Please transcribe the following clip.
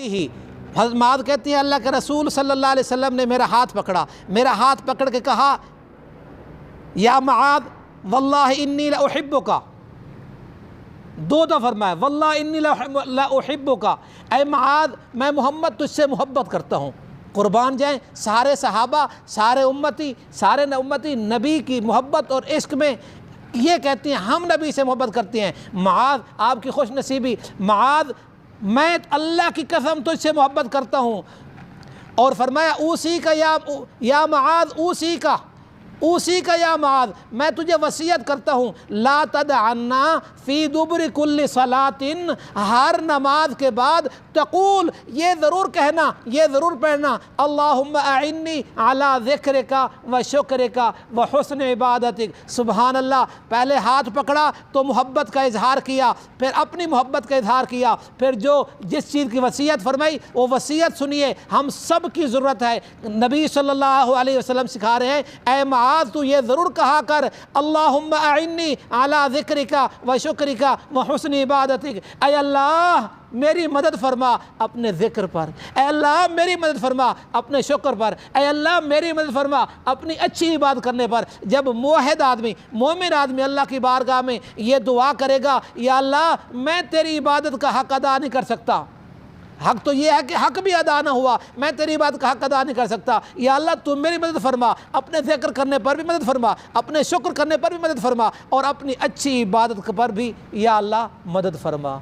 ही हज़रत मुआज़ कहती हैं अल्लाह के रसूल सल्लल्लाहु अलैहि वसल्लम ने मेरा हाथ पकड़ा, मेरा हाथ पकड़ के कहा या मुआज़ वल्लाहि इन्नी ला उहिब्बुका, दो दफ़ा फरमाया वल्लाहि इन्नी ला उहिब्बुका, ऐ मुआज़ मैं मोहम्मद तुझसे मोहब्बत करता हूँ। कुर्बान जाएँ सारे सहाबा, सारे उम्मती नबी की मोहब्बत और इश्क में ये कहती हैं हम नबी से मोहब्बत करते हैं। मुआज़ आपकी खुश नसीबी, मुआज़ मैं अल्लाह की कसम तुझसे मोहब्बत करता हूँ। और फरमाया उसी का या मुआज़ उसी का या मुआज़ मैं तुझे वसीयत करता हूँ ला तदअन्ना फ़ी दुबुर कुल्ली सलातिन, हर नमाज के बाद तक़ूल ये ज़रूर कहना, ये ज़रूर पढ़ना अल्लाहुम्मा अइन्नी अला ज़िक्रिका व शुक्रिका व हुस्न इबादतिक। सुबहान अल्लाह, पहले हाथ पकड़ा तो मोहब्बत का इजहार किया, फिर अपनी मोहब्बत का इजहार किया, फिर जो जिस चीज़ की वसीयत फरमाई वो वसीयत सुनिए, हम सब की ज़रूरत है। नबी सल्लल्लाहु अलैहि वसल्लम सिखा रहे हैं ऐ मुआज़ तू ये ज़रूर कहा कर अल्लाहुम्मा अइन्नी अला ज़िक्रिका व शुक्रिका व हुस्न इबादतिक, ऐ अल्लाह मेरी मदद फरमा अपने ज़िक्र पर, ऐ अल्लाह मेरी मदद फरमा अपने शुक्र पर, ऐ अल्लाह मेरी मदद फरमा अपनी अच्छी इबादत करने पर। जब मुवहिद आदमी, मोमिन आदमी अल्लाह की बारगाह में ये दुआ करेगा या अल्लाह मैं तेरी इबादत का हक़ अदा नहीं कर सकता, हक़ तो ये है कि हक़ भी अदा ना हुआ, मैं तेरी इबादत का हक़ अदा नहीं कर सकता, या अल्लाह तुम मेरी मदद फरमा, अपने ज़िक्र करने पर भी मदद फरमा, अपने शुक्र करने पर भी मदद फरमा और अपनी अच्छी इबादत पर भी या अल्लाह मदद फरमा।